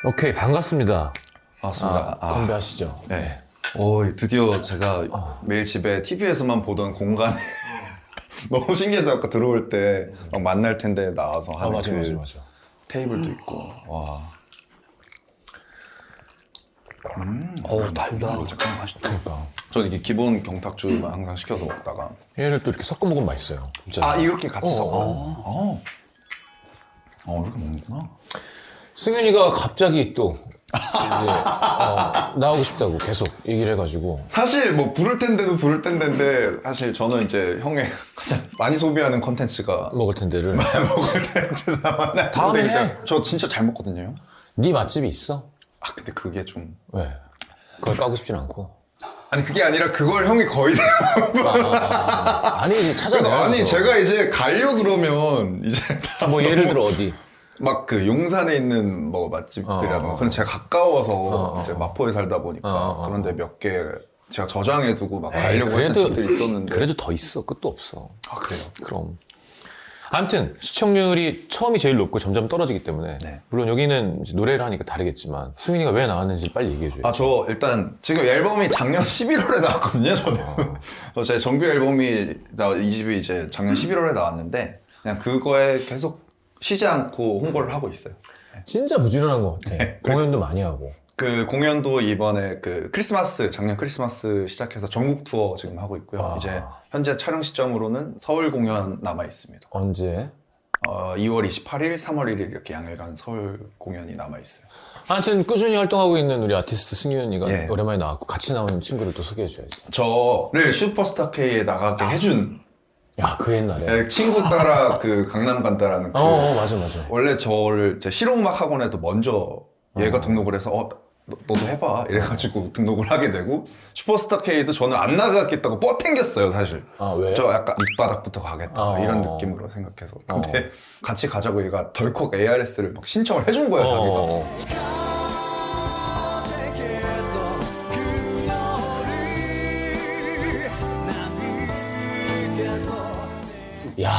오케이, 반갑습니다. 반갑습니다. 건배하시죠. 네. 드디어 제가 매일 집에 TV에서만 보던 공간에 너무 신기해서 아까 들어올 때 막 만날 텐데 나와서 하는 맞아. 테이블도 있고. 와. 달다. 잠깐 맛있다. 그러니까 저는 이게 기본 경탁주만 항상 시켜서 먹다가 얘를 또 이렇게 섞어 먹으면 맛있어요. 진짜. 이렇게 같이 섞어. 이렇게 먹는구나. 승윤이가 갑자기 또 이제 나오고 싶다고 계속 얘기를 해가지고 사실 뭐 부를 텐데인데 사실 저는 이제 형의 가장 많이 소비하는 컨텐츠가 먹을 텐데를 먹을 텐데 나만 다음에 해. 저 진짜 잘 먹거든요. 네 맛집이 있어? 근데 그게 좀 왜? 그걸 까고 싶진 않고. 아니 그게 아니라 그걸 형이 거의 아니 이제 찾아내야죠. 아니 제가 이제 가려고 그러면 이제 뭐 예를 들어 어디? 막 그 용산에 있는 뭐 맛집들이라던가 그런 제가 가까워서 이제 마포에 살다 보니까 그런데 몇 개 제가 저장해두고 막 가려고 했던 집들이 있었는데 그래도 더 있어. 끝도 없어. 그래요? 그럼. 아무튼 시청률이 처음이 제일 높고 점점 떨어지기 때문에 네. 물론 여기는 이제 노래를 하니까 다르겠지만 승윤이가 왜 나왔는지 빨리 얘기해줘요. 저 일단 지금 앨범이 작년 11월에 나왔거든요. 저는 제 정규 앨범이 이 집이 이제 작년 11월에 나왔는데 그냥 그거에 계속 쉬지 않고 홍보를 하고 있어요. 진짜 부지런한 것 같아. 네. 공연도 많이 하고. 그 공연도 이번에 그 작년 크리스마스 시작해서 전국 투어 지금 하고 있고요. 이제 현재 촬영 시점으로는 서울 공연 남아 있습니다. 언제? 2월 28일, 3월 1일 이렇게 양일간 서울 공연이 남아 있어요. 아무튼 꾸준히 활동하고 있는 우리 아티스트 승윤이가 예. 오랜만에 나왔고 같이 나오는 친구를 또 소개해줘야지. 저를 슈퍼스타 K에 나가게 해준 야, 그 옛날에. 친구 따라 그 강남 간다라는 그 맞아. 원래 저를 제 실용음악 학원에도 먼저 얘가 등록을 해서 너도 해봐 이래가지고 등록을 하게 되고 슈퍼스타 K도 저는 안 나가겠다고 뻗탱겼어요 사실. 왜? 저 약간 밑바닥부터 가겠다 이런 느낌으로 생각해서 근데 같이 가자고 얘가 덜컥 ARS를 막 신청을 해준 거야 자기가. 야,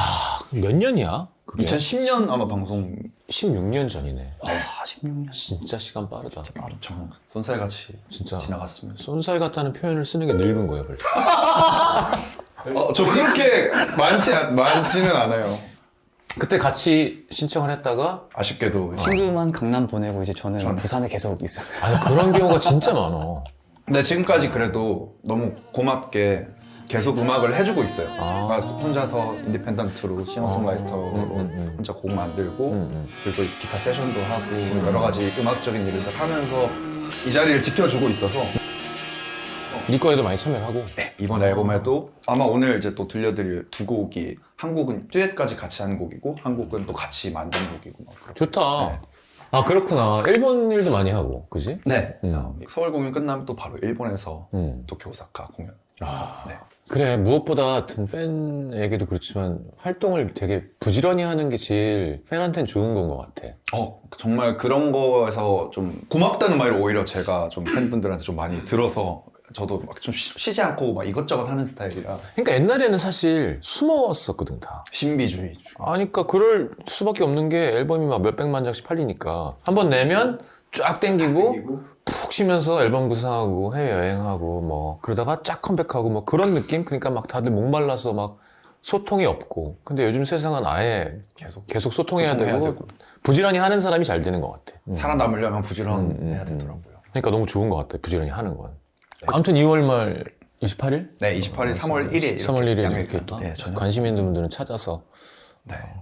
몇 년이야? 그게? 2010년 아마 방송 16년 전이네. 16년. 진짜 시간 빠르다. 정 손살같이 진짜. 지나갔습니다. 쏜살 같다는 표현을 쓰는 게 늙은 거예요, 벌써. 저 그렇게 많지는 않아요. 그때 같이 신청을 했다가 아쉽게도. 친구만 강남 보내고 이제 저는 부산에 계속 있어요. 그런 경우가 진짜 많아. 근데 지금까지 그래도 너무 고맙게 계속 음악을 해주고 있어요. 그러니까 혼자서 인디펜던트로 싱어송라이터로 혼자 곡 만들고 그리고 기타 세션도 하고 여러 가지 음악적인 일을 하면서 이 자리를 지켜주고 있어서 네 거에도 많이 참여를 하고. 이번 앨범에도 아마 오늘 이제 또 들려드릴 두 곡이 한 곡은 듀엣까지 같이 한 곡이고 한 곡은 또 같이 만든 곡이고 막 그렇게. 좋다. 네. 그렇구나. 일본 일도 많이 하고, 그지? 네. 서울 공연 끝나면 또 바로 일본에서 도쿄 오사카 공연. 네. 그래, 무엇보다 팬에게도 그렇지만 활동을 되게 부지런히 하는 게 제일 팬한테는 좋은 건 것 같아. 정말 그런 거에서 좀 고맙다는 말을 오히려 제가 좀 팬분들한테 좀 많이 들어서 저도 막 좀 쉬지 않고 막 이것저것 하는 스타일이라 그러니까 옛날에는 사실 숨어왔었거든, 다. 신비주의. 그러니까 그럴 수밖에 없는 게 앨범이 막 몇백만 장씩 팔리니까 한번 내면 쫙 땡기고 푹 쉬면서 앨범 구상하고 해외여행하고 뭐 그러다가 쫙 컴백하고 뭐 그런 느낌? 그러니까 막 다들 목말라서 막 소통이 없고 근데 요즘 세상은 아예 계속 소통해야 되고 부지런히 하는 사람이 잘 되는 것 같아. 살아남으려면 부지런해야 되더라고요. 그러니까 너무 좋은 것 같아, 부지런히 하는 건. 아무튼 2월 말 28일? 네, 28일, 3월 1일 3월 1일 이렇게 또 저녁. 관심 있는 분들은 찾아서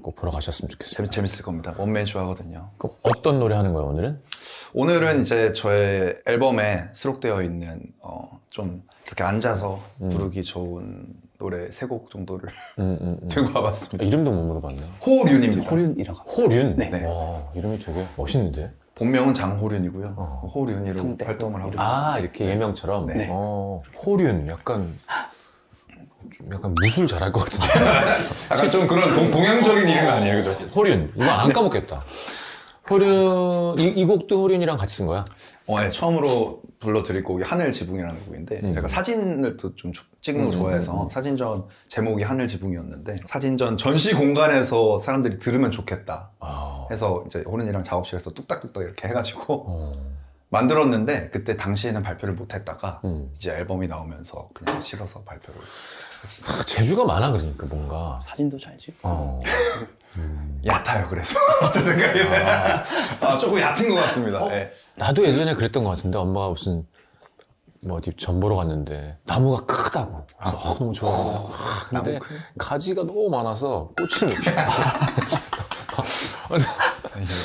꼭 보러 가셨으면 좋겠습니다. 재밌을 겁니다. 원맨쇼 하거든요. 그럼 어떤 노래 하는 거야, 오늘은? 오늘은 이제 저의 앨범에 수록되어 있는 좀 이렇게 앉아서 부르기 좋은 노래 3곡 정도를 들고 와봤습니다. 이름도 못 물어봤네. 호륜입니다. 호륜이라고. 호륜? 네. 와, 이름이 되게 멋있는데? 본명은 장호륜이고요. 호륜이로 성대. 활동을 하고 있습니다. 이렇게 예명처럼? 네. 호륜, 약간 무술 잘할 것 같은데. 약간 좀 그런 동양적인 이름이 아니에요, 그죠? 호륜, 이거 안 까먹겠다. 호륜 이 곡도 호륜이랑 같이 쓴 거야? 네, 처음으로 불러드릴 곡이 하늘 지붕이라는 곡인데 제가 사진을 또 좀 찍는 거 좋아해서 사진전 제목이 하늘 지붕이었는데 사진전 전시 공간에서 사람들이 들으면 좋겠다 해서 이제 호른이랑 작업실에서 뚝딱뚝딱 이렇게 해가지고 만들었는데 그때 당시에는 발표를 못 했다가 이제 앨범이 나오면서 그냥 실어서 발표를 했습니다. 재주가 많아 그러니까 뭔가. 사진도 잘 찍고. 얕아요, 그래서. 제 생각에는. 조금 얕은 것 같습니다. 네. 나도 예전에 그랬던 것 같은데 엄마가 무슨 뭐 어디 전 보러 갔는데 나무가 크다고. 그래서 너무 좋아. 근데 가지가 너무 많아서 꽃을 못 피워.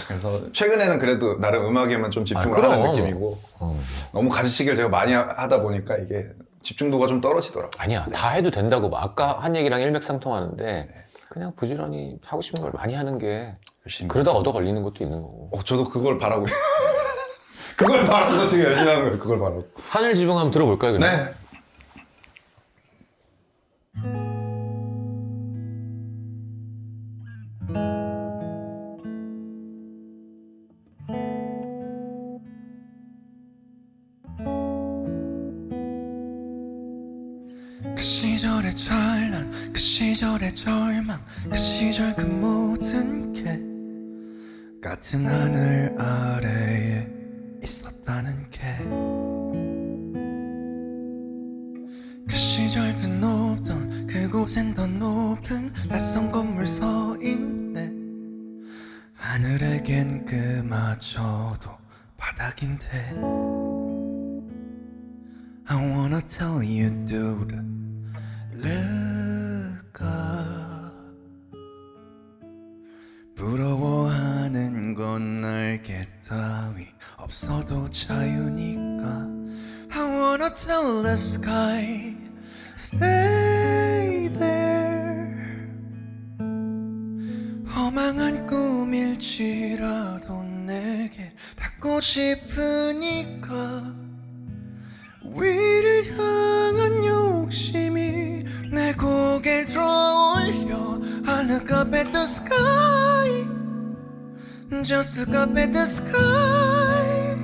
그래서 최근에는 그래도 나름 음악에만 좀 집중을 그럼. 하는 느낌이고 너무 가지치기를 제가 많이 하다 보니까 이게 집중도가 좀 떨어지더라고요. 아니야, 다 해도 된다고. 아까 한 얘기랑 일맥상통하는데 그냥 부지런히 하고 싶은 걸 많이 하는 게 열심히. 그러다 얻어 걸리는 것도 있는 거고. 저도 그걸 바라고 그걸 바라고 지금 열심히 하는 거예요. 그걸 바라고. 하늘 지붕 한번 들어볼까요? 그냥? 네. 그 시절의 찬란, 그 시절의 절망, 그 시절 그 모든 게 같은 하늘 아래에 있었다는 게 그 시절 더 높던 그곳엔 더 높은 낯선 건물 서 있네 하늘에겐 그마저도 바닥인데 I wanna tell you dude look up 부러워하는 건 날개 따위 없어도 자유니까 I wanna tell the sky stay there 허망한 꿈일지라도 내게 닿고 싶으니까 위를 향한 욕심이 내 고개를 들어올려 I look up at the sky Just look up at the sky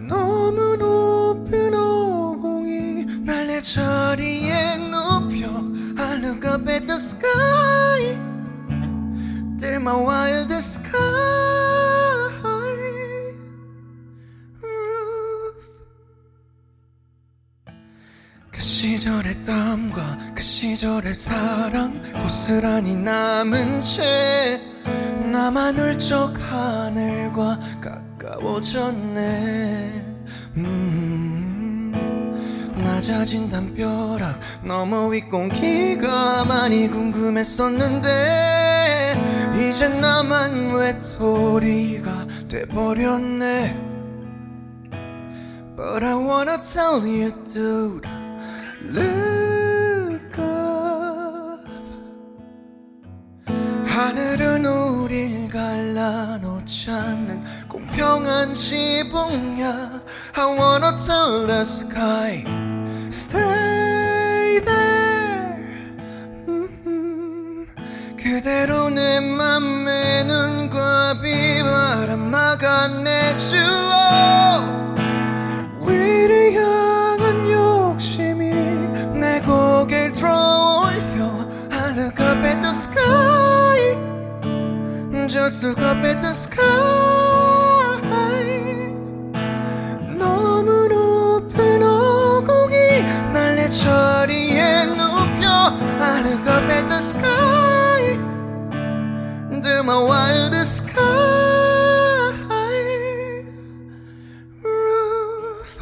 너무 높은 오공이 날 내 자리에 눕혀 I look up at the sky They're my wildest sky 그 시절의 땀과 그 시절의 사랑 고스란히 남은 채 나만 울적 하늘과 가까워졌네 낮아진 담벼락 너머 윗공기가 많이 궁금했었는데 이제 나만 외톨이가 돼버렸네 But I wanna tell you dude Look up 하늘은 우릴 갈라놓지 않는 공평한 지붕이야 I wanna tell the sky Stay there 그대로 내 맘에 눈과 비바람 막아내주어 위를 향한 욕심이 내 고개를 들어올려 I look up at the sky Just look up at the sky 너무 높은 오공이 날 내 자리에 눕혀 I look up at the sky They're my wildest sky roof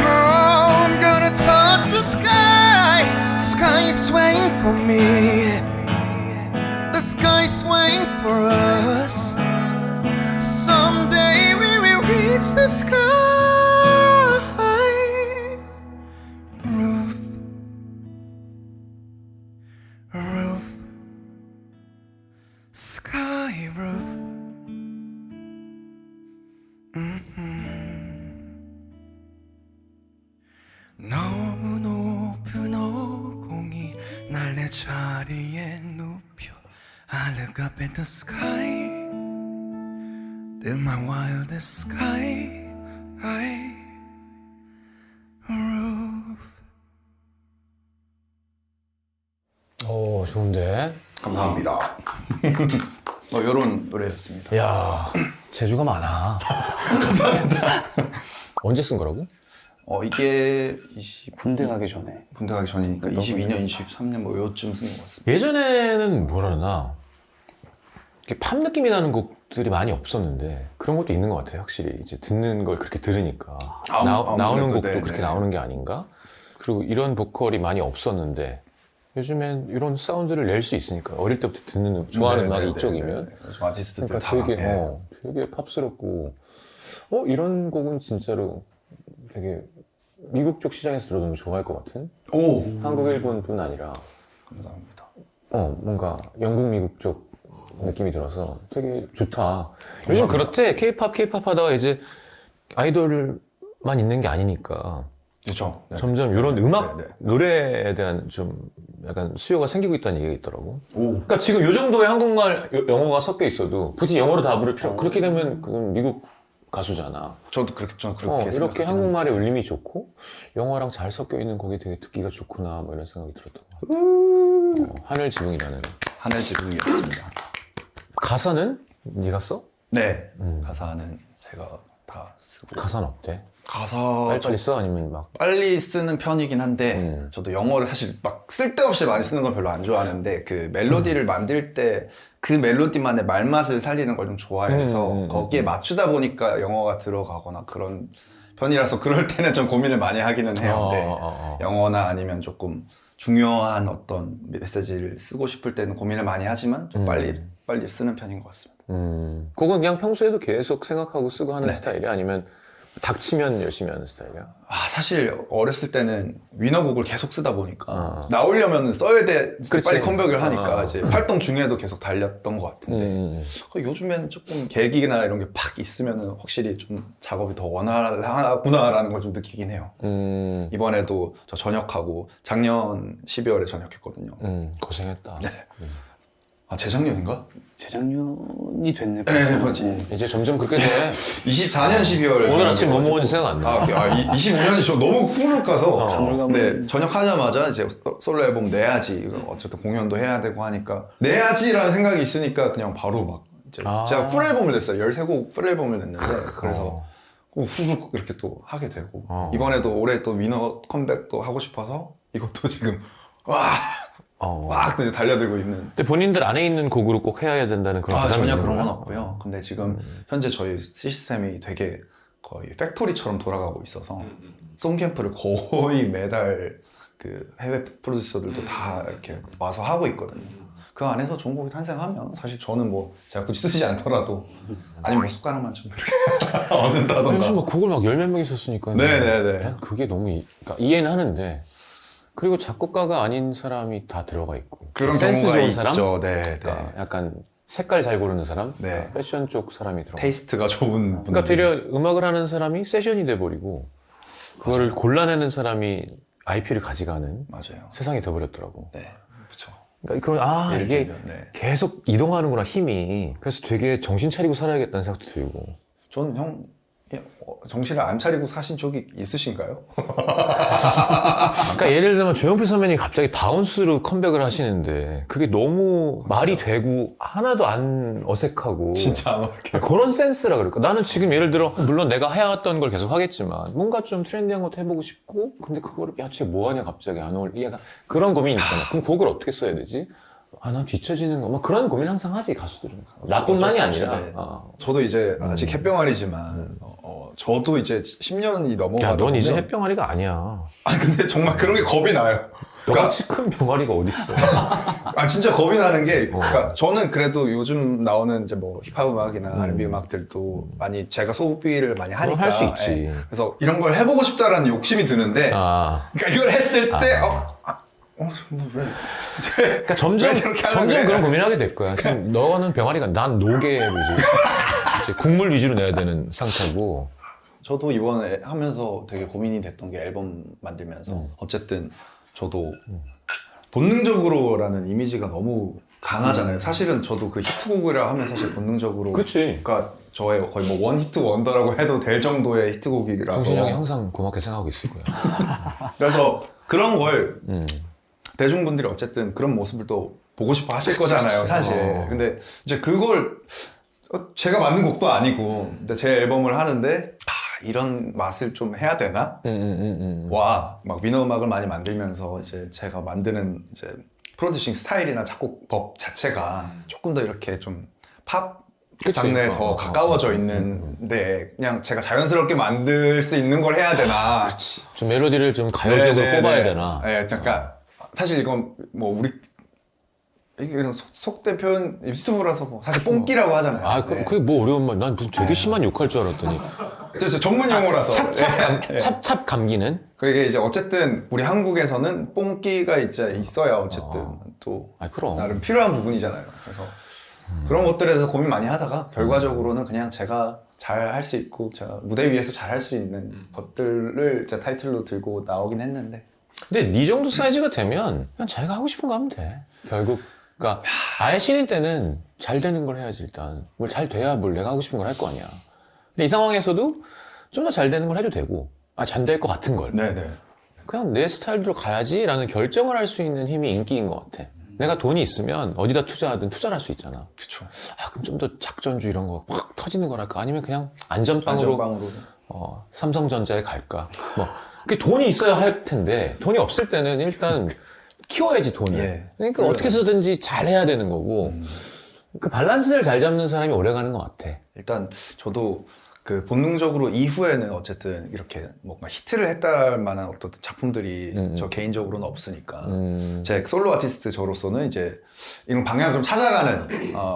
I'm gonna touch the sky. Sky is swaying for me. The sky is swaying for us. Someday we will reach the sky. Roof, roof, sky roof. 자리에 눕혀 I look up at the sky Till my wildest sky roof 오, 좋은데? 감사합니다. 이런 노래였습니다. 야, 재주가 많아. 언제 쓴 거라고? 이게 군대 가기 전에. 군대 가기 전이니까 22년, 23년 뭐 요쯤 쓴 것 같습니다. 예전에는 뭐라 그러나 이렇게 팝 느낌이 나는 곡들이 많이 없었는데 그런 것도 있는 것 같아요. 확실히 이제 듣는 걸 그렇게 들으니까 나오는 곡도 네, 그렇게 네. 나오는 게 아닌가? 그리고 이런 보컬이 많이 없었는데 요즘엔 이런 사운드를 낼 수 있으니까 어릴 때부터 듣는 좋아하는 음악이 이쪽이면 요즘 아티스트들 그러니까 다 되게 되게 팝스럽고 이런 곡은 진짜로 되게 미국 쪽 시장에서 들어도 너무 좋아할 것 같은 오! 한국 일본뿐 아니라 감사합니다. 뭔가 영국 미국 쪽 느낌이 들어서 되게 좋다. 요즘 그렇대. 케이팝 하다가 이제 아이돌만 있는 게 아니니까 그렇죠. 네. 점점 이런 음악 네, 네. 노래에 대한 좀 약간 수요가 생기고 있다는 얘기가 있더라고. 오! 그러니까 지금 요 정도의 한국말 영어가 섞여 있어도 굳이 영어로 다 부를 필요 그렇게 되면 그건 미국 가수잖아. 저는 그렇게 이렇게 생각하긴 한국말의 합니다. 울림이 좋고 영어랑 잘 섞여 있는 곡이 되게 듣기가 좋구나 뭐 이런 생각이 들었던 것 같아. 하늘 지붕이라는 하늘 지붕이었습니다. 가사는 네가 써? 네. 가사는 제가 다 쓰고. 가사는 어때? 가사 빨리 써? 아니면 막 빨리 쓰는 편이긴 한데 저도 영어를 사실 막 쓸데없이 많이 쓰는 건 별로 안 좋아하는데 그 멜로디를 만들 때 그 멜로디만의 말맛을 살리는 걸 좀 좋아해서 거기에 맞추다 보니까 영어가 들어가거나 그런 편이라서 그럴 때는 좀 고민을 많이 하기는 해요. 네. 영어나 아니면 조금 중요한 어떤 메시지를 쓰고 싶을 때는 고민을 많이 하지만 좀 빨리 쓰는 편인 것 같습니다. 그건 그냥 평소에도 계속 생각하고 쓰고 하는 네. 스타일이야? 아니면 닥치면 열심히 하는 스타일이야? 사실 어렸을 때는 위너곡을 계속 쓰다 보니까 나오려면 써야 돼 그렇지. 빨리 컴백을 하니까 이제 활동 중에도 계속 달렸던 것 같은데 요즘엔 조금 계기나 이런 게 팍 있으면 확실히 좀 작업이 더 원활하구나라는 걸 좀 느끼긴 해요. 이번에도 저 전역하고 작년 12월에 전역했거든요. 고생했다. 재작년인가? 재작년이 됐네. 네, 맞지. 이제 점점 그렇게 돼. 24년 12월 오늘 아침 뭐 먹었는지 생각 안 나. 25년이 저 너무 후룩 가서 가물가물. 네, 전역하자마자 이제 솔로 앨범 내야지. 어쨌든 공연도 해야 되고 하니까 내야지라는 생각이 있으니까 그냥 바로 막 이제 제가 풀 앨범을 냈어요. 13곡 풀 앨범을 냈는데 그래서 후룩 이렇게 또 하게 되고 이번에도 올해 또 위너 컴백도 하고 싶어서 이것도 지금 막 이제 달려들고 있는. 근데 본인들 안에 있는 곡으로 꼭 해야 된다는 그런 부담이 전혀 있는 그런 건 거야? 없고요. 근데 지금 현재 저희 시스템이 되게 거의 팩토리처럼 돌아가고 있어서 송캠프를 거의 매달 그 해외 프로듀서들도 다 이렇게 와서 하고 있거든요. 그 안에서 좋은 곡이 탄생하면 사실 저는 뭐 제가 굳이 쓰지 않더라도 아니면 뭐 숟가락만 좀 이렇게 얻는다던가. 요즘 막 곡을 막 10몇 명이 썼으니까. 네네네. 난 그게 너무 그러니까 이해는 하는데 그리고 작곡가가 아닌 사람이 다 들어가 있고 그런 센스 경우가 좋은 사람? 있죠. 네, 그러니까 약간 색깔 잘 고르는 사람? 네. 패션 쪽 사람이 들어가. 테이스트가 좋은 분들. 그러니까 되려 음악을 하는 사람이 세션이 돼버리고 그거를 골라내는 사람이 IP를 가져가는 맞아요. 세상이 돼버렸더라고. 네, 그렇죠. 그러니까 그런 예를 이게 들면, 네. 계속 이동하는구나 힘이. 그래서 되게 정신 차리고 살아야겠다는 생각도 들고. 저는 형 정신을 안 차리고 사신 적이 있으신가요? 그러니까 예를 들면 조용필 선배님이 갑자기 바운스로 컴백을 하시는데 그게 너무 말이 되고 하나도 안 어색하고 진짜 안 어울게요. 그런 센스라 그럴까. 나는 지금 예를 들어 물론 내가 해왔던 걸 계속 하겠지만 뭔가 좀 트렌디한 것도 해보고 싶고 근데 그거를 쟤 뭐하냐 갑자기 안 어울리. 약간 그런 고민이 있잖아. 그럼 곡을 어떻게 써야 되지? 난 뒤처지는 거 막 그런 고민 항상 하지 가수들은. 나뿐만이 어쩔 수 없이, 아니라. 네. 저도 이제 아직 햇병아리지만 저도 이제 10년이 넘어가다 야, 넌 이제 보면 햇병아리가 아니야. 근데 정말 그런 게 겁이 나요. 너같이 큰 병아리가 어딨어. 진짜 겁이 나는 게 그러니까 저는 그래도 요즘 나오는 이제 뭐 힙합 음악이나 R&B 음악들도 많이 제가 소비를 많이 하니까 할 수 있지. 예. 그래서 이런 걸 해보고 싶다라는 욕심이 드는데 그러니까 이걸 했을 때 왜? 그러니까 점점 왜 저렇게 하려고 그래? 그런 고민을 하게 될 거야. 지금 너는 병아리가 난 노계로 이제 국물 위주로 내야 되는 상태고. 저도 이번에 하면서 되게 고민이 됐던 게 앨범 만들면서 어쨌든 저도 본능적으로라는 이미지가 너무 강하잖아요. 사실은 저도 그 히트곡이라 하면 사실 본능적으로 그치. 그러니까 저의 거의 뭐 원 히트 원더라고 해도 될 정도의 히트곡이라서 정신이 형이 항상 고맙게 생각하고 있을 거야. 그래서 그런 걸 음. 대중분들이 어쨌든 그런 모습을 또 보고 싶어 하실 거잖아요, 사실. 근데 이제 그걸 제가 만든 곡도 아니고 근데 제 앨범을 하는데 이런 맛을 좀 해야 되나? 와, 막 민어 음악을 많이 만들면서 이제 제가 만드는 이제 프로듀싱 스타일이나 작곡법 자체가 조금 더 이렇게 좀 팝 장르에 더 가까워져 있는데 그냥 제가 자연스럽게 만들 수 있는 걸 해야 되나? 그치. 좀 멜로디를 좀 가요적으로 뽑아야 되나? 네, 잠깐. 사실 이건 뭐 우리 이런 속된 표현 유튜브라서 뭐 사실 뽕끼라고 하잖아요. 아, 그게 뭐 어려운 말. 난 무슨 되게 심한 욕할 줄 알았더니. 저 전문 용어라서. 찹찹 감기는? 그게 이제 어쨌든 우리 한국에서는 뽕끼가 이제 있어야 어쨌든 또 그럼. 나름 필요한 부분이잖아요. 그래서 그런 것들에서 고민 많이 하다가 결과적으로는 그냥 제가 잘 할 수 있고 제가 무대 위에서 잘 할 수 있는 것들을 제 타이틀로 들고 나오긴 했는데. 근데 네 정도 사이즈가 되면 그냥 자기가 하고 싶은 거 하면 돼. 결국. 그러니까 아예 신인 때는 잘 되는 걸 해야지 일단. 뭘 잘 돼야 뭘 내가 하고 싶은 걸 할 거 아니야. 근데 이 상황에서도 좀 더 잘 되는 걸 해도 되고 잘 될 것 같은 걸. 네네. 그냥 내 스타일대로 가야지라는 결정을 할 수 있는 힘이 인기인 것 같아. 내가 돈이 있으면 어디다 투자하든 투자를 할 수 있잖아. 그쵸. 그럼 좀 더 작전주 이런 거 확 터지는 거랄까? 아니면 그냥 안전빵으로 삼성전자에 갈까? 뭐 그게 돈이 있어야 할 텐데 돈이 없을 때는 일단 키워야지 돈을. 예. 그러니까 어떻게 해서든지 잘 해야 되는 거고 그 밸런스를 잘 잡는 사람이 오래 가는 것 같아. 일단 저도 그 본능적으로 이후에는 어쨌든 이렇게 뭔가 히트를 했다할 만한 어떤 작품들이 저 개인적으로는 없으니까 제 솔로 아티스트 저로서는 이제 이런 방향을 좀 찾아가는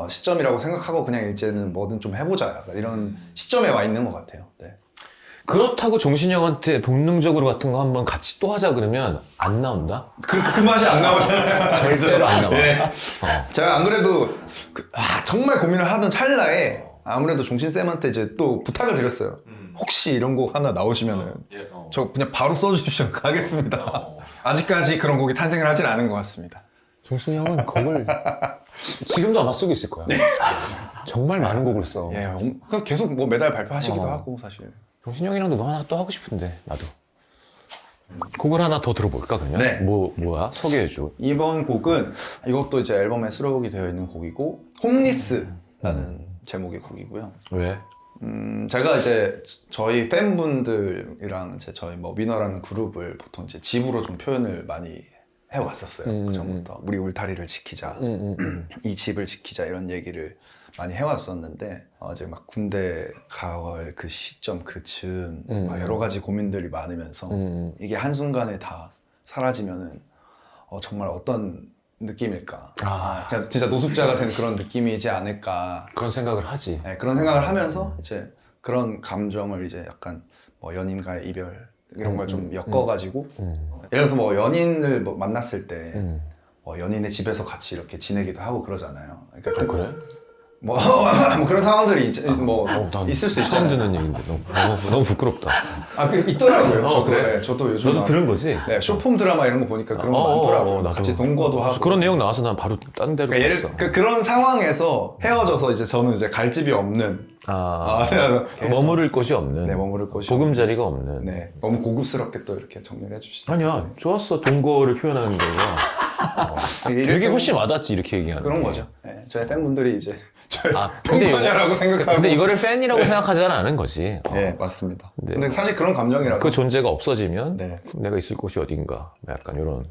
시점이라고 생각하고 그냥 이제는 뭐든 좀 해보자 약간 이런 시점에 와 있는 것 같아요. 네. 그렇다고 종신이 형한테 본능적으로 같은 거 한번 같이 또 하자 그러면 안 나온다? 그 맛이 안 나오잖아요. 절대로 안 나와. 네. 제가 안 그래도 정말 고민을 하던 찰나에 아무래도 종신쌤한테 이제 또 부탁을 드렸어요. 혹시 이런 곡 하나 나오시면은 저 그냥 바로 써주시면 가겠습니다. 아직까지 그런 곡이 탄생을 하진 않은 것 같습니다. 종신이 형은 곡을 지금도 아마 쓰고 있을 거야. 정말 많은 곡을 써. 예, 계속 뭐 매달 발표하시기도 하고 사실. 종신이 형이랑도 뭐 하나 또 하고 싶은데 나도. 곡을 하나 더 들어볼까 그러면? 네. 뭐야? 소개해줘. 이번 곡은 이것도 이제 앨범에 수록이 되어 있는 곡이고 홈리스라는 제목의 곡이고요. 왜? 제가 이제 저희 팬분들이랑 이제 저희 뭐 위너라는 그룹을 보통 이제 집으로 좀 표현을 많이 해왔었어요. 그 전부터 우리 울타리를 지키자, 이 집을 지키자 이런 얘기를 많이 해왔었는데 이제 막 군대 가을 그 시점 그쯤 막 여러 가지 고민들이 많으면서 이게 한순간에 다 사라지면은 정말 어떤 느낌일까? 그냥 진짜 노숙자가 된 그런 느낌이지 않을까? 그런 생각을 하지. 네, 그런 생각을 하면서 이제 그런 감정을 이제 약간 뭐 연인과의 이별 이런 걸 좀 엮어가지고 예를 들어서 뭐 연인을 뭐 만났을 때 연인의 집에서 같이 이렇게 지내기도 하고 그러잖아요. 그러니까 그래? 뭐 그런 상황들이 있을 수 처음 있잖아요. 듣는 얘기인데 너무 부끄럽다. 있더라고요. 저도 그래? 네, 저도 요즘 너도 막, 들은 거지? 네, 쇼폼 드라마 이런 거 보니까 그런 거 많더라고요. 나도. 같이 동거도 하고. 그런 내용 나와서 난 바로 딴 데로 그러니까 갔어. 그런 상황에서 헤어져서 이제 저는 이제 갈 집이 없는 머무를 곳이 없는. 네, 머무를 곳이 보금자리가 없는. 네, 너무 고급스럽게 또 이렇게 정리를 해주시죠. 아니야, 좋았어. 동거를 표현하는 거가. 되게 훨씬 와닿지, 이렇게 얘기하는 그런 게. 거죠. 네, 저희 팬분들이 이제 저희 근데 동거냐라고 생각하고. 근데 이거를 팬이라고 생각하지는 않은 거지. 네, 맞습니다. 네. 근데 사실 그런 감정이라서 그 존재가 없어지면 네. 내가 있을 곳이 어딘가. 약간 이런.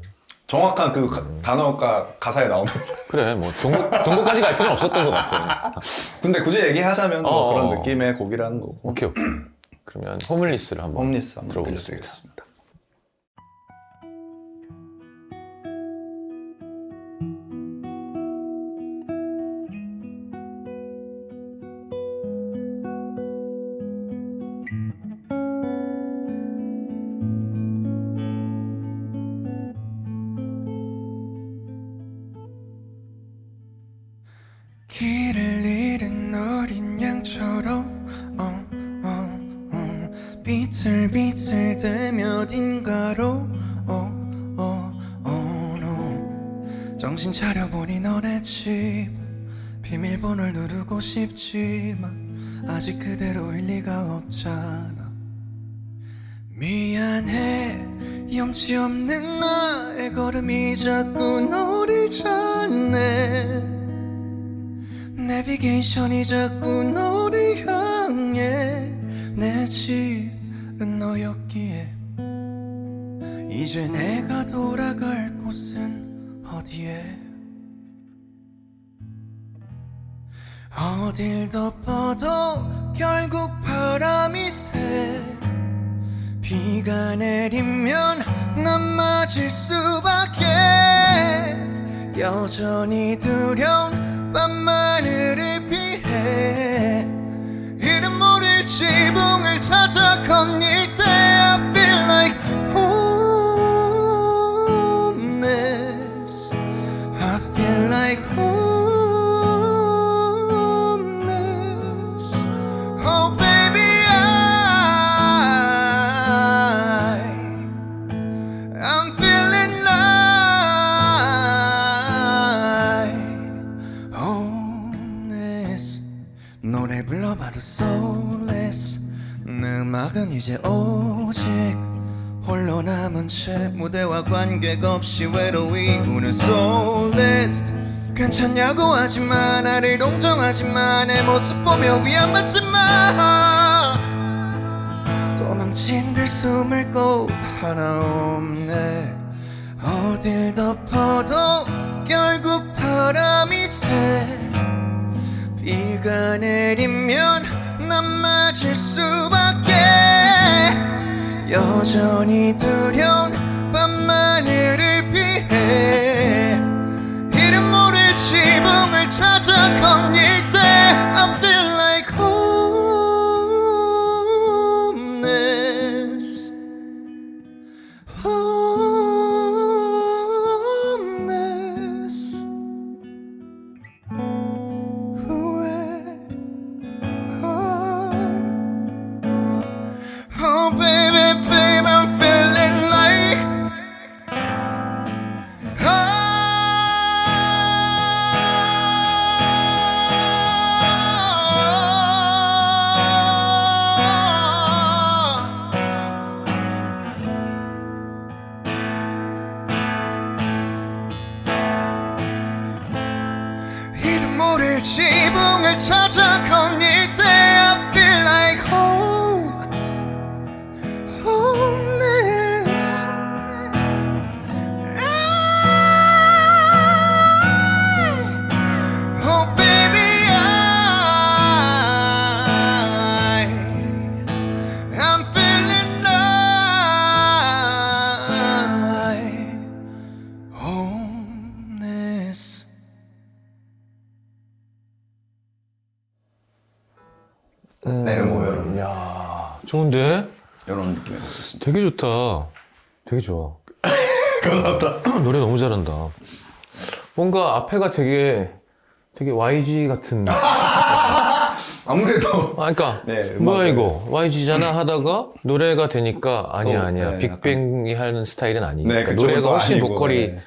정확한 그 단어가 가사에 나옵니다. 그래, 뭐 동거까지 갈 필요는 없었던 것 같아. 근데 굳이 얘기하자면 뭐 그런 느낌의 곡이라는 거고. 오케이. 그러면 홈리스를 한번 홈리스 한번 들어보겠습니다. 들려드리겠습니다. 길을 잃은 어린 양처럼 비틀비틀대며 어딘가로 no. 정신 차려보니 너네 집 비밀번호를 누르고 싶지만 아직 그대로일 리가 없잖아. 미안해 염치 없는 나의 걸음이 자꾸 너를 찾네. 내비게이션이 자꾸 너를 향해. 내 집은 너였기에 이제 내가 돌아갈 곳은 어디에. 어딜 덮어도 결국 바람이 새. 비가 내리면 난 맞을 수밖에. 여전히 두려운 밤하늘을 피해. 이름 모를 지붕을 찾아 거닐 때 I feel like homeless. I feel like homeless. Oh baby I'm feeling like homeless. 노래 불러봐도 soulless. 내 음악은 이제 오직 홀로 남은 채 무대와 관계가 없이 외로이 우는 soulless. 괜찮냐고 하지만 나를 동정하지만 내 모습 보며 위안받지마. 도망친 들 숨을 곳 하나 없네. 어딜 덮어도 결국 바람이 새. 비가 내리면 난 맞을 수밖에. 여전히 두려운 밤하늘을 피해. 이름 모를 지붕을 찾아 거닐 때 I feel like homeless. Homeless. Oh baby, babe, I'm feeling like 이름 모를 지붕을 찾아 거닐 때 I feel like homeless. Oh baby I'm feeling like homeless. 네, 뭐 여러분. 야, 좋은데? 이런 느낌의 곡이었습니다. 되게 좋다. 되게 좋아. 감사합니다. 노래 너무 잘한다. 뭔가 앞에가 되게 YG 같은. 아무래도 그러니까 네, 뭐야 음악을- 이거 YG잖아 하다가 노래가 되니까 아니야. 네, 빅뱅이 하는 스타일은 아니니까. 네, 그쪽은 노래가 또 훨씬 아니고, 보컬이 네.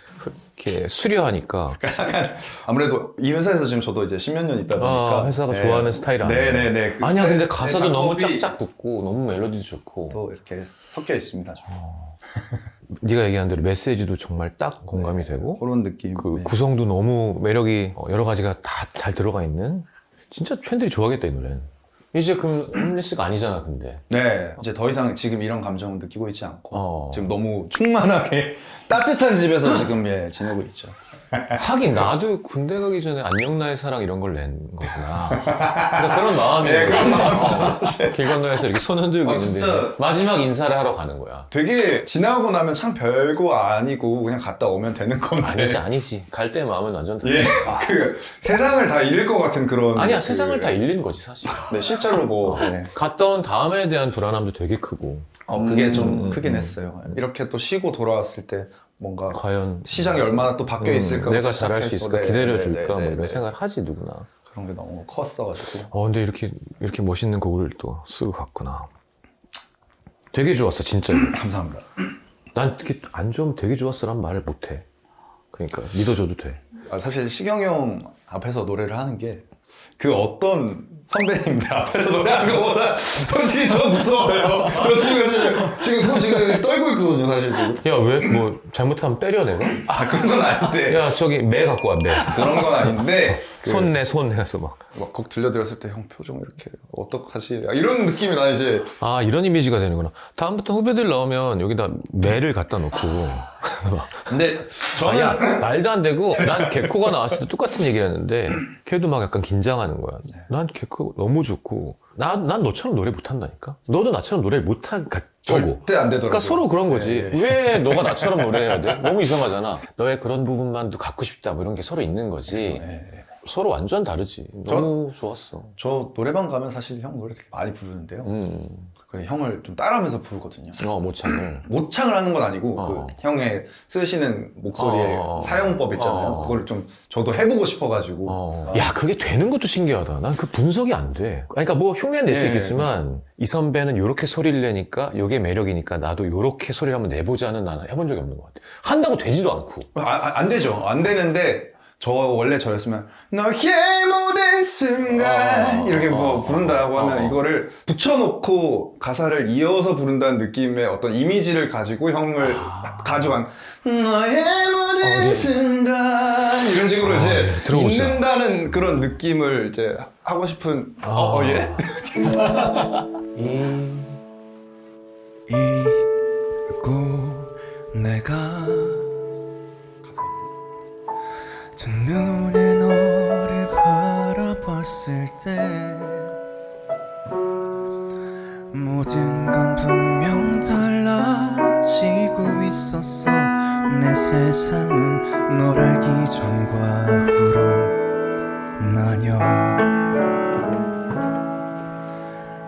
이렇게 수려하니까. 아무래도 이 회사에서 지금 저도 이제 10몇 년 있다 보니까 회사가 좋아하는 스타일 아니야. 네네네. 그 아니야, 근데 스타일, 가사도 너무 작업이 짝짝 붙고 너무 멜로디도 좋고. 또 이렇게 섞여 있습니다. 좀. 네가 얘기한 대로 메시지도 정말 딱 공감이 되고 그런 느낌. 그 네. 구성도 너무 매력이 여러 가지가 다 잘 들어가 있는. 진짜 팬들이 좋아하겠다 이 노래는. 이제 그럼 홈리스가 아니잖아 근데. 네, 이제 더 이상 지금 이런 감정을 느끼고 있지 않고 지금 지금 너무 충만하게 따뜻한 집에서 지금 지내고 있죠. 하긴 나도 군대 가기 전에 안녕 나의 사랑 이런 걸 낸 거구나. 그러니까 그런 마음이. 네, 그런 마음이죠. 길 건너에서 이렇게 손 흔들고 있는데 진짜. 마지막 인사를 하러 가는 거야. 되게 지나고 나면 참 별거 아니고 그냥 갔다 오면 되는 건데. 아니지. 갈 때 마음은 완전 예, 다르니까. 그 세상을 다 잃을 것 같은 그런. 아니야, 그- 세상을 다 잃는 거지 사실. 네, 실제로 뭐. 네. 갔다 온 다음에 대한 불안함도 되게 크고. 그게 좀 크긴 했어요. 이렇게 또 쉬고 돌아왔을 때 뭔가 과연 시장이 얼마나 또 바뀌어 있을까. 내가 잘할 수 있을까, 기다려줄까, 뭐 이런 네. 생각을 하지 누구나. 그런 게 너무 컸어가지고. 근데 이렇게 멋있는 곡을 또 쓰고 갔구나. 되게 좋았어, 진짜. 감사합니다. 난 특히 안 좋으면 되게 좋았어란 말을 못해. 그러니까 믿어줘도 돼. 사실 시경이 형 앞에서 노래를 하는 게 그 어떤 선배님들 앞에서 노래하는 것보다 솔직히 저 무서워요. 저 지금 솔직히 떨고 있거든요, 사실 지금. 야, 왜? 뭐 잘못하면 때려 내가? 그런 건 아닌데. 야, 저기 매 갖고 와, 매. 그런 건 아닌데. 손 내, 손 해서 막. 막 곡 들려드렸을 때 형 표정 이렇게 어떡하지? 이런 느낌이 나 이제. 아, 이런 이미지가 되는구나. 다음부터 후배들 나오면 여기다 매를 갖다 놓고. 근데 저는 야, 말도 안 되고, 난 개코가 나왔을 때 똑같은 얘기를 했는데, 걔도 막 약간 긴장하는 거야. 난 개코 너무 좋고, 난 너처럼 노래 못한다니까? 너도 나처럼 노래를 못한 거고. 절대 안 되더라고요. 그러니까 서로 그런 거지. 왜 너가 나처럼 노래해야 돼? 너무 이상하잖아. 너의 그런 부분만도 갖고 싶다, 뭐 이런 게 서로 있는 거지. 서로 완전 다르지. 너무 좋았어. 저 노래방 가면 사실 형 노래 되게 많이 부르는데요. 그 형을 좀 따라하면서 부르거든요. 모창을. 모창을 하는 건 아니고 그 형의 쓰시는 목소리의 사용법 있잖아요. 그걸 좀 저도 해보고 싶어가지고. 야, 그게 되는 것도 신기하다. 난 그 분석이 안 돼. 그러니까 뭐 흉내는 낼 수 있겠지만, 이 선배는 요렇게 소리를 내니까 요게 매력이니까 나도 요렇게 소리를 한번 내보자는 나는 해본 적이 없는 것 같아. 한다고 되지도 않고. 안 되죠. 안 되는데 원래 저였으면 너의 모든 순간 이렇게 뭐 부른다고 하면 이거를 붙여놓고 가사를 이어서 부른다는 느낌의 어떤 이미지를 가지고 형을 가져간 너의 모든 순간 이런 식으로 이제 들어보자. 있는다는 그런 느낌을 이제 하고 싶은 예? 잊고 내가 두 눈에 너를 바라봤을 때 모든 건 분명 달라지고 있었어. 내 세상은 널 알기 전과 후로 나뉘어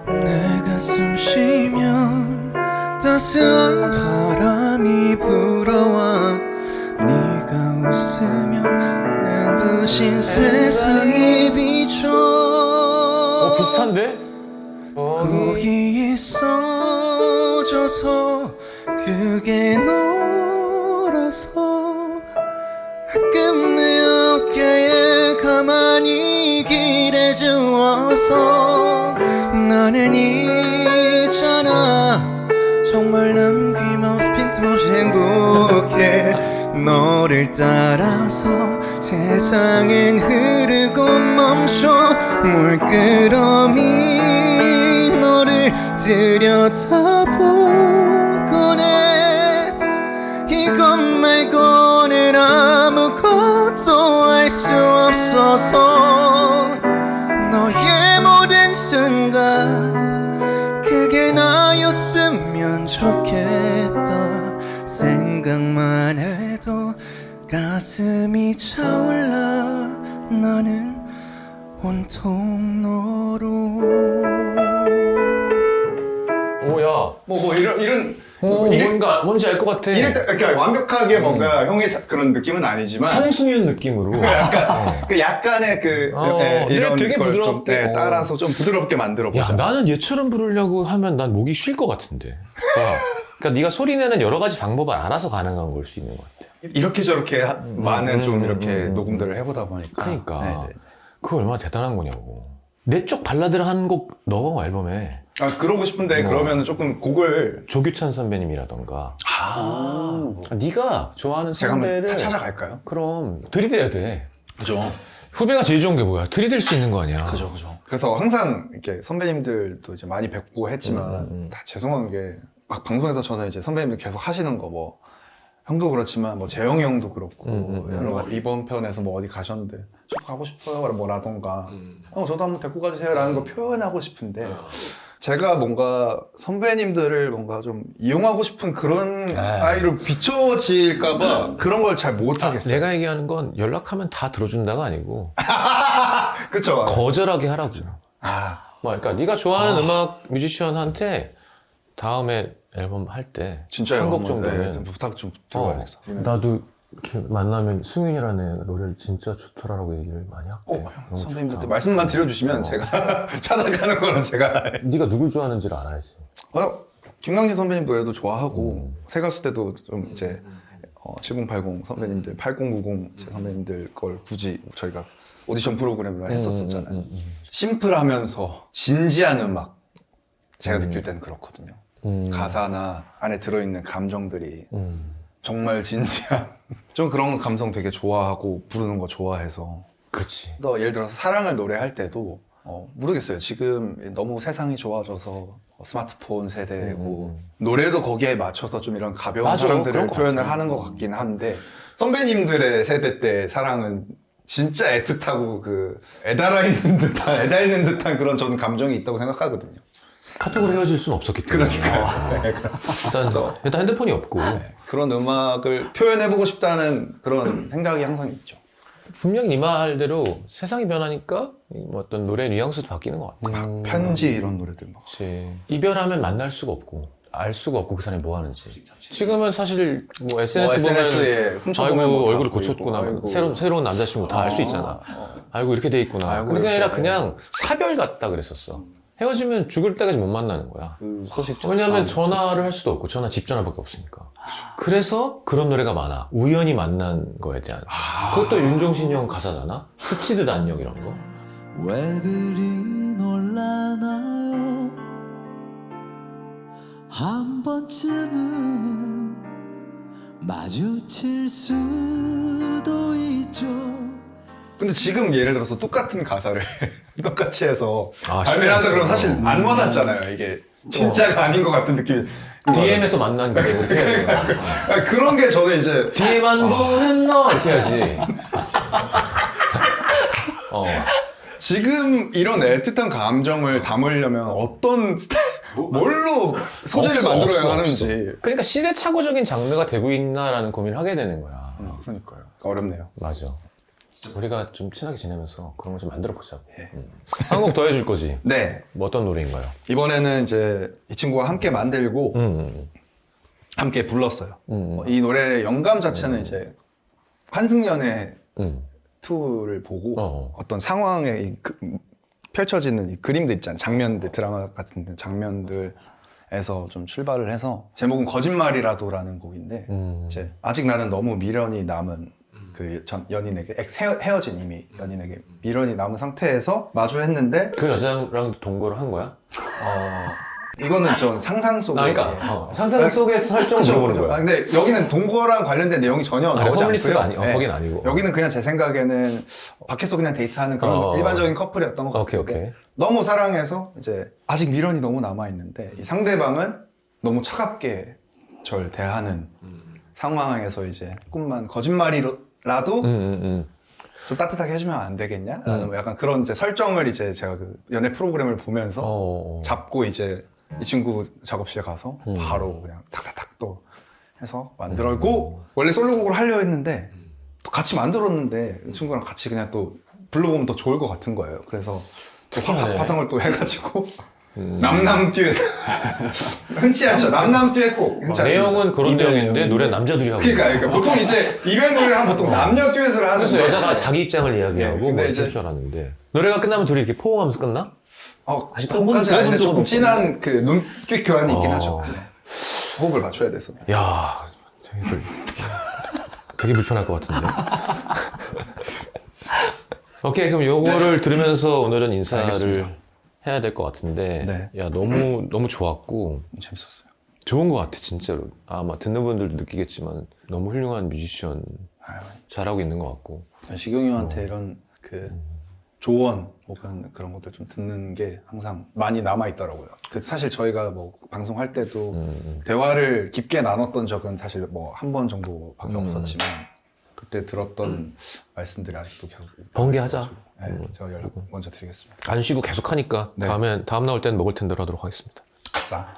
내가 숨 쉬면 따스한 바람이 불어와 네가 웃으면 눈부신 세상이 비춰 비슷한데? 거기에 써져서 그게 너라서 가끔 내 어깨에 가만히 기대주어서 나는 있잖아 정말 남김없이 빈틈없이 행복해 너를 따라서 세상은 흐르고 멈춰 물끄러미 너를 들여다보곤 해 이것 말고는 아무것도 할 수 없어서 너의 모든 순간 그게 나였으면 좋겠다 생각만 해도 가슴이 차올라 나는 온통 너로 오야. 뭐 이런 뭔가 뭔지 알 것 같아. 그러니까 완벽하게 뭔가 형의 그런 느낌은 아니지만 성수윤 느낌으로. 그 약간의 이런 되게 걸 좀 부드럽게. 따라서 좀 부드럽게 만들어 보자. 야, 나는 얘처럼 부르려고 하면 난 목이 쉴 것 같은데. 그러니까 네가 소리 내는 여러 가지 방법을 알아서 가능한 걸 수 있는 것 같아. 이렇게 저렇게 많은 좀 이렇게 녹음들을 해보다 보니까. 그러니까 네네. 그거 얼마나 대단한 거냐고. 내 쪽 발라드를 한 곡 넣어 앨범에. 그러고 싶은데 그러면 조금 곡을 조규찬 선배님이라던가. 네가 좋아하는 제가 한번 선배를 다 찾아갈까요? 그럼 들이대야 돼. 그죠. 후배가 제일 좋은 게 뭐야? 들이댈 수 있는 거 아니야. 그죠. 그래서 항상 이렇게 선배님들도 이제 많이 뵙고 했지만 다 죄송한 게 막 방송에서 저는 이제 선배님들 계속 하시는 거 뭐 형도 그렇지만 뭐 재영이 형도 그렇고 여러 가지 이번 편에서 뭐 어디 가셨는데 저도 가고 싶어요 뭐라던가 형 저도 한번 데리고 가주세요 라는 거 표현하고 싶은데 제가 뭔가 선배님들을 뭔가 좀 이용하고 싶은 그런 아이로 비춰질까봐 그런 걸 잘 못하겠어요. 내가 얘기하는 건 연락하면 다 들어준다가 아니고 그쵸? 거절하게 하라고. 뭐 그러니까 네가 좋아하는 음악 뮤지션한테 다음에 앨범 할 때 진짜요? 한 곡 정도는 좀 부탁 좀 드려야겠어. 나도 이렇게 만나면 승윤이라는 노래를 진짜 좋더라라고 얘기를 많이 할게. 너무 선배님들 좋다. 말씀만 드려주시면 제가 찾아가는 거는 제가 네가 누굴 좋아하는지를 알아야지. 김강진 선배님 노래도 좋아하고 새 가수 때도 좀 이제 7080 선배님들, 8090 제 선배님들 걸 굳이 저희가 오디션 프로그램으로 했었잖아요. 심플하면서 진지한 음악 제가 느낄 때는 그렇거든요. 가사나 안에 들어있는 감정들이 정말 진지한 좀 그런 감성 되게 좋아하고 부르는 거 좋아해서 그렇지. 또 예를 들어서 사랑을 노래할 때도 모르겠어요. 지금 너무 세상이 좋아져서 스마트폰 세대고 노래도 거기에 맞춰서 좀 이런 가벼운 맞아, 사랑들을 그런 것 표현을 같아요. 하는 것 같긴 한데 선배님들의 세대 때 사랑은 진짜 애틋하고 그 애달는 듯한 그런 저는 감정이 있다고 생각하거든요. 카톡으로 헤어질 수는 없었기 때문에. 일단 핸드폰이 없고. 그런 음악을 표현해보고 싶다는 그런 생각이 항상 있죠. 분명 네 말대로 세상이 변하니까 뭐 어떤 노래 뉘앙스도 바뀌는 것 같아. 막 편지 이런 노래들 막. 그렇지. 이별하면 만날 수가 없고 알 수가 없고 그 사람이 뭐 하는지. 지금은 사실 뭐 SNS 보면 SNS에 훔쳐보면 아이고 뭐 다 얼굴을 보이고, 고쳤구나. 아이고. 새로운 남자친구 다 알 수 있잖아. 아이고 이렇게 돼 있구나. 아이고, 근데 그게 아니라 이렇게. 그냥 사별 같다 그랬었어. 헤어지면 죽을 때까지 못 만나는 거야. 그 소식 왜냐면 전화를 할 수도 없고 전화 집 전화밖에 없으니까. 그래서 그런 노래가 많아. 우연히 만난 거에 대한. 그것도 윤종신 형 가사잖아. 스치듯 안녕 이런 거. 왜 그리 놀라나요? 한 번쯤은 마주칠 수도 있죠. 근데 지금 예를 들어서 똑같은 가사를 똑같이 해서 아, 발매를 한다 그러면 쉽지 사실 안 와닿잖아요. 이게 진짜가 아닌 것 같은 느낌이. DM에서 만난 게 이렇게 해야 되는 거야. 그런 게 저는 이제 뒤에만 보는 너 이렇게 해야지. 지금 이런 애틋한 감정을 담으려면 어떤 뭘로 소재를 없어, 만들어야 없어, 하는지. 그러니까 시대착오적인 장르가 되고 있나라는 고민을 하게 되는 거야. 그러니까요. 어렵네요. 맞아. 우리가 좀 친하게 지내면서 그런 걸 좀 만들어 보자고. 한 곡 더 해줄 거지. 네. 뭐 어떤 노래인가요? 이번에는 이제 이 친구와 함께 만들고 함께 불렀어요. 이 노래의 영감 자체는 이제 환승연애 2를 보고 어떤 상황에 펼쳐지는 이 그림들 있잖아요. 장면들, 드라마 같은 장면들에서 좀 출발을 해서 제목은 거짓말이라도라는 곡인데 이제 아직 나는 너무 미련이 남은 그 전 연인에게 헤어진 이미 연인에게 미련이 남은 상태에서 마주했는데 그 여자랑 동거를 한 거야? 이거는 전 상상 속에 그러니까 상상 속의 설정을 그쵸, 물어보는 그쵸. 거야. 근데 여기는 동거랑 관련된 내용이 전혀 나오지 홈리스가 않고요. 아니, 거긴 아니고. 여기는 그냥 제 생각에는 밖에서 그냥 데이트하는 그런 일반적인 커플이었던 것 같아요. 오케이. 너무 사랑해서 이제 아직 미련이 너무 남아 있는데 이 상대방은 너무 차갑게 절 대하는 상황에서 이제 조금만 거짓말이라도 좀 따뜻하게 해주면 안 되겠냐? 라는 뭐 약간 그런 이제 설정을 이제 제가 그 연애 프로그램을 보면서 잡고 이제 이 친구 작업실에 가서 바로 그냥 탁탁탁 또 해서 만들었고 원래 솔로곡을 하려 했는데 또 같이 만들었는데 이 친구랑 같이 그냥 또 불러보면 더 좋을 것 같은 거예요. 그래서 또 화성을 또 해가지고 남남 듀엣 흔치 않죠. 남남 듀엣 곡 흔치 않습니다. 내용은 그런 내용인데 노래 남자들이 하고. 그러니까 보통 이제 이별 노래를 하면 보통 남녀 듀엣을 하는데 그래서 여자가 자기 입장을 이야기하고 근데 뭐 이제- 이럴 줄 알았는데 노래가 끝나면 둘이 이렇게 포옹하면서 끝나? 아직 한 번도 까지는 아닌데 들어본 조금 적은 진한 그 눈빛 교환이 있긴 하죠. 네. 호흡을 맞춰야 돼서. 야, 되게 불편할 것 같은데. 오케이, 그럼 요거를 들으면서 오늘은 인사를 알겠습니다. 해야 될 것 같은데. 네. 야, 너무 좋았고. 재밌었어요. 좋은 것 같아, 진짜로. 아마 듣는 분들도 느끼겠지만 너무 훌륭한 뮤지션 잘하고 있는 것 같고. 시경이 형한테 이런 그 조언 혹은 그런 것들 좀 듣는 게 항상 많이 남아 있더라고요. 그 사실 저희가 뭐 방송할 때도 대화를 깊게 나눴던 적은 사실 뭐 한 번 정도밖에 없었지만 그때 들었던 말씀들이 아직도 계속 번개하자. 있어가지고, 네, 제가 연락 먼저 드리겠습니다. 안 쉬고 계속 하니까 네. 다음 나올 때는 먹을 텐대로 하도록 하겠습니다. 아싸.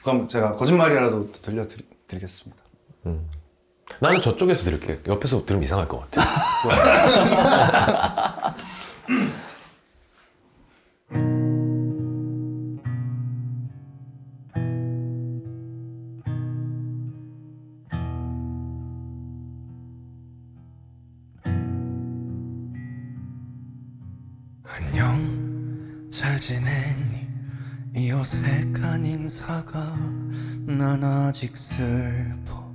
그럼 제가 거짓말이라도 들려드리겠습니다. 나는 저쪽에서 들을게. 옆에서 들으면 이상할 것 같아. 안녕 잘 지냈니 이 어색한 인사가 난 아직 슬퍼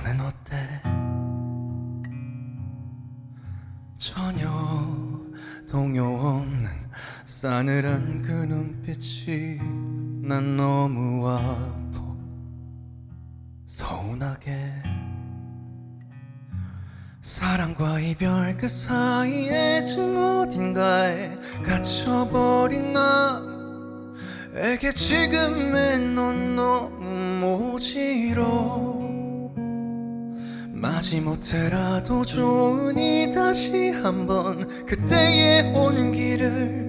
너는 어때? 전혀 동요 없는 싸늘한 그 눈빛이 난 너무 아파 서운하게 사랑과 이별 그 사이에 지금 어딘가에 갇혀버린 나에게 지금의 넌 너무 모지러 마지못해라도 좋으니 다시 한번 그때의 온기를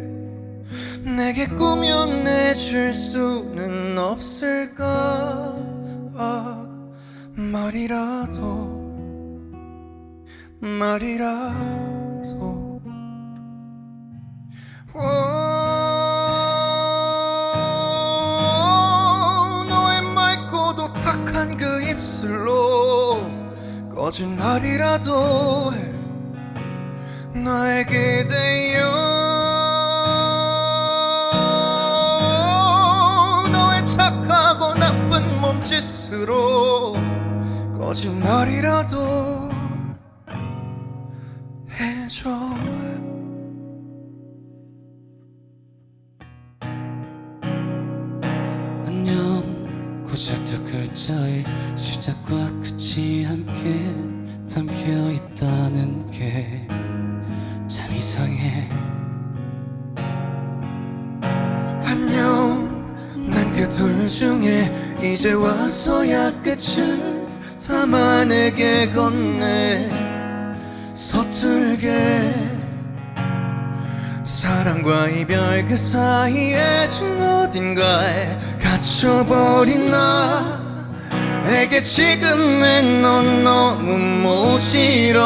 내게 꾸며내줄 수는 없을까 말이라도 너의 맑고도 탁한 그 입술로 거짓말이라도 해 나의 그대여 너의 착하고 나쁜 몸짓으로 거짓말이라도 해줘 안녕 고작 두 글자의 시작과 끝이 함께 담겨 있다는 게 참 이상해. 안녕 난 그 둘 중에 이제 와서야 끝을 담아내게 건네 서툴게 사랑과 이별 그 사이에 지금 어딘가에 갇혀버린 나에게 지금의 넌 너무 모지러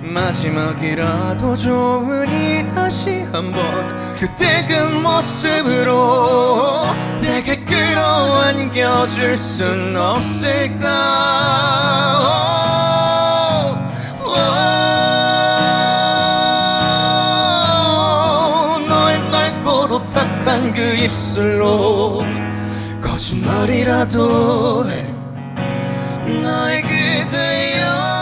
마지막이라도 좋으니 다시 한번 그때 그 모습으로 내게 끌어안겨줄 순 없을까 너의 낡고도 탁한 그 입술로 거짓말이라도 해 나의 그대여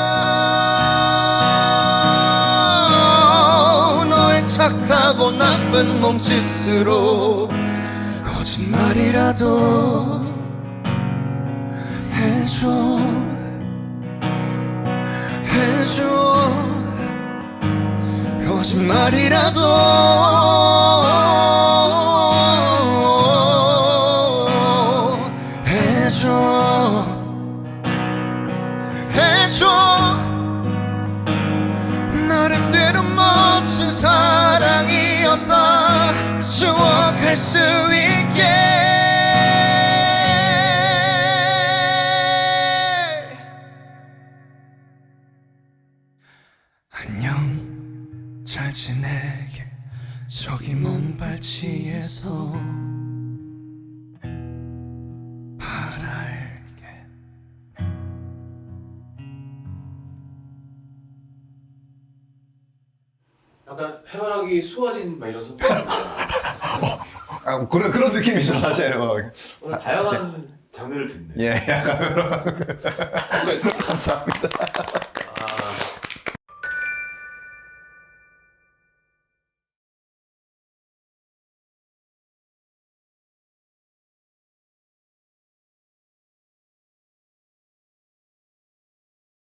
착하고 나쁜 몸짓으로 거짓말이라도 해줘 거짓말이라도 해줘 나름대로 멋진 사랑이었다 추억할 수 있게 안녕 잘 지내게 저기 먼 발치에서 바랄게 약간 해바라기 수화진 막 이런 선배. 그런 느낌이죠 사실. 오늘 다양한 장르를 듣네. 예, 약간 그런. 수고했어. 감사합니다.